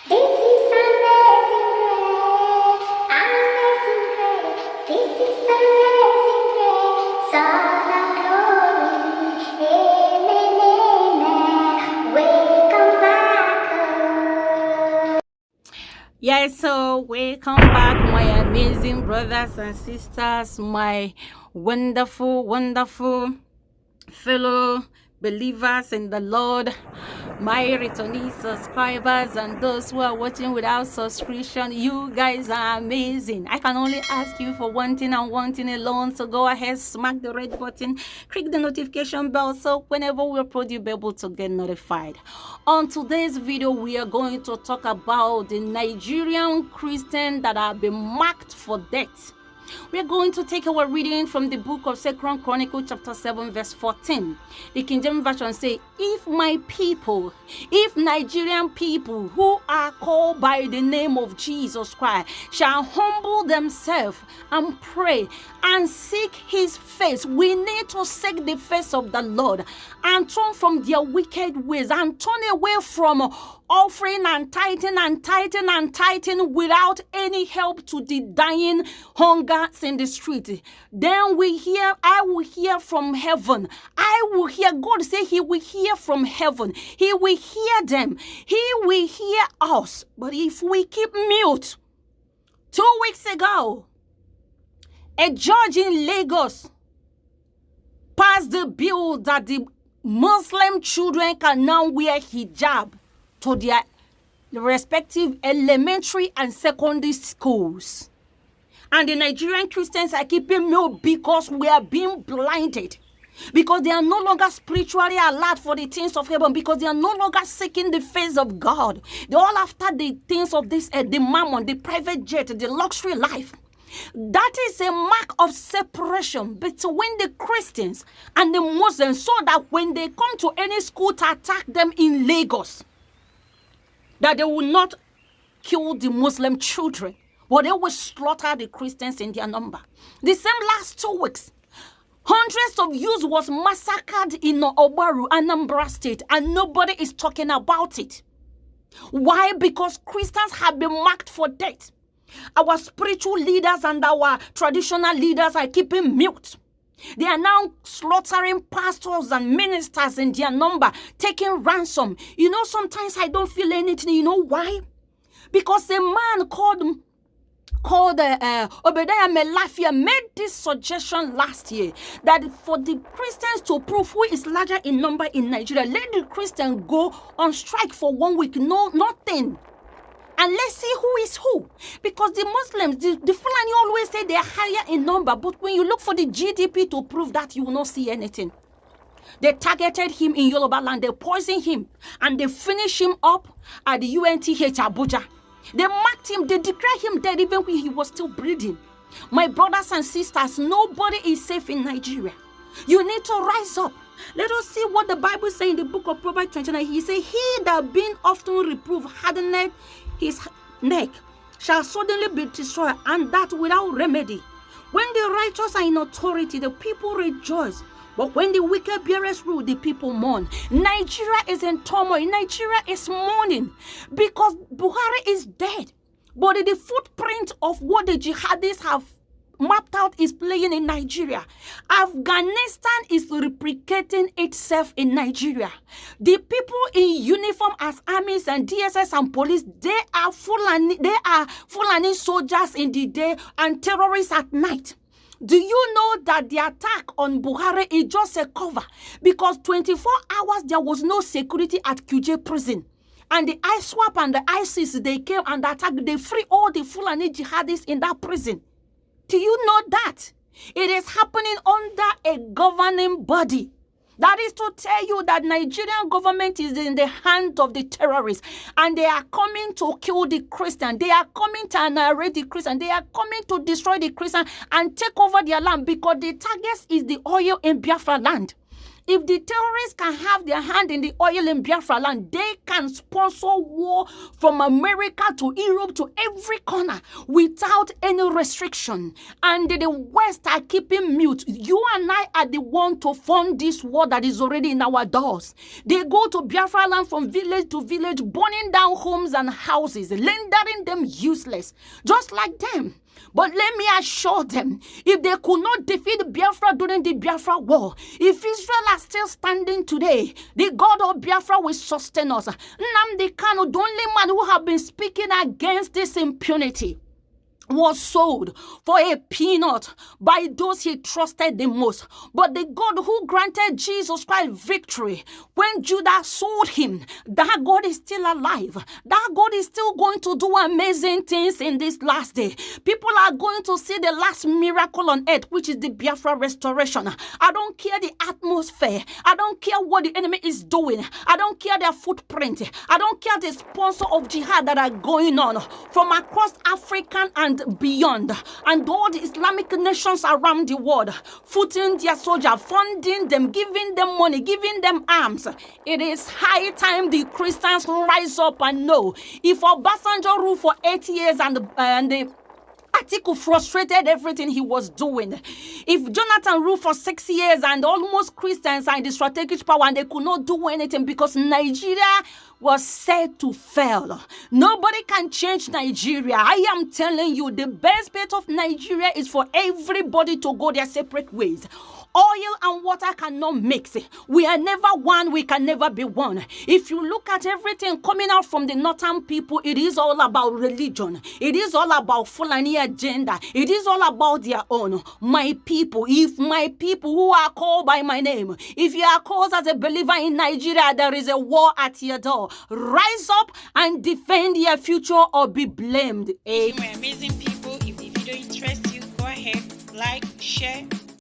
This is amazing grace, amazing grace. This is amazing grace, Son of glory. Amen, amen. Welcome back. Yes, so welcome back, my amazing brothers and sisters, my wonderful fellow believers in the Lord, my returning subscribers, and those who are watching without subscription. You guys are amazing. I can only ask you for one thing and one thing alone. So go ahead, smack the red button, click the notification bell, so whenever we upload, you'll be able to get notified. On today's video, we are going to talk about the Nigerian Christians that have been marked for death. We are going to take our reading from the book of 2 Chronicles chapter 7 verse 14. The King James Version say, if my people, if Nigerian people who are called by the name of Jesus Christ shall humble themselves and pray and seek his face. We need to seek the face of the Lord and turn from their wicked ways and turn away from offering and tithing without any help to the dying hungers in the street. Then I will hear from heaven. I will hear. God say he will hear from heaven. He will hear them. He will hear us. But if we keep mute, 2 weeks ago, a judge in Lagos passed the bill that the Muslim children can now wear hijab to their respective elementary and secondary schools. And the Nigerian Christians are keeping mute because we are being blinded. Because they are no longer spiritually alert for the things of heaven. Because they are no longer seeking the face of God. They're all after the things of this, the mammon, the private jet, the luxury life. That is a mark of separation between the Christians and the Muslims, so that when they come to any school to attack them in Lagos, that they will not kill the Muslim children, but they will slaughter the Christians in their number. The same last 2 weeks, hundreds of youths was massacred in Obaru, Anambra State, and nobody is talking about it. Why? Because Christians have been marked for death. Our spiritual leaders and our traditional leaders are keeping mute. They are now slaughtering pastors and ministers in their number, taking ransom. You know, sometimes I don't feel anything. You know why? Because a man called Obadiah Melafia made this suggestion last year, that for the Christians to prove who is larger in number in Nigeria, let the Christians go on strike for 1 week. No, nothing. And let's see who is who. Because the Muslims, the Fulani always say they are higher in number. But when you look for the GDP to prove that, you will not see anything. They targeted him in Yoruba land. They poisoned him. And they finished him up at the UNTH Abuja. They marked him. They declared him dead even when he was still breathing. My brothers and sisters, nobody is safe in Nigeria. You need to rise up. Let us see what the Bible says in the book of Proverbs 29. He says, he that being often reproved hardened his neck shall suddenly be destroyed, and that without remedy. When the righteous are in authority, the people rejoice. But when the wicked bearers rule, the people mourn. Nigeria is in turmoil. Nigeria is mourning because Buhari is dead. But the footprint of what the jihadists have mapped out is playing in Nigeria. Afghanistan is replicating itself in Nigeria. The people in uniform as armies and DSS and police, they are Fulani soldiers in the day and terrorists at night. Do you know that the attack on Buhari is just a cover? Because 24 hours there was no security at QJ prison. And the ISWAP and the ISIS, they came and attacked. They free all the Fulani jihadists in that prison. Do you know that? It is happening under a governing body. That is to tell you that Nigerian government is in the hand of the terrorists. And they are coming to kill the Christian. They are coming to annihilate the Christian. They are coming to destroy the Christian and take over their land, because the target is the oil in Biafra land. If the terrorists can have their hand in the oil in Biafra land, they can sponsor war from America to Europe to every corner without any restriction. And the West are keeping mute. You and I are the one to fund this war that is already in our doors. They go to Biafra land from village to village, burning down homes and houses, rendering them useless, just like them. But let me assure them, if they could not defeat Biafra during the Biafra war, if Israel are still standing today, the God of Biafra will sustain us. Nnamdi Kanu, the only man who have been speaking against this impunity, was sold for a peanut by those he trusted the most. But the God who granted Jesus Christ victory when Judas sold him, that God is still alive. That God is still going to do amazing things in this last day. People are going to see the last miracle on earth, which is the Biafra restoration. I don't care the atmosphere. I don't care what the enemy is doing. I don't care their footprint. I don't care the sponsor of jihad that are going on from across African and beyond, and all the Islamic nations around the world, footing their soldiers, funding them, giving them money, giving them arms. It is high time the Christians rise up and know, if Obasanjo ruled for 8 years and the Atiku frustrated everything he was doing, if Jonathan ruled for 6 years and almost Christians are in the strategic power and they could not do anything because Nigeria was said to fail, nobody can change Nigeria. I am telling you, the best bet of Nigeria is for everybody to go their separate ways. Oil and water cannot mix. We are never one. We can never be one. If you look at everything coming out from the northern people, it is all about religion. It is all about Fulani agenda. It is all about their own. My people, if my people who are called by my name, if you are called as a believer in Nigeria, there is a war at your door. Rise up and defend your future or be blamed. We're amazing people. If the video interests you, go ahead, like, share,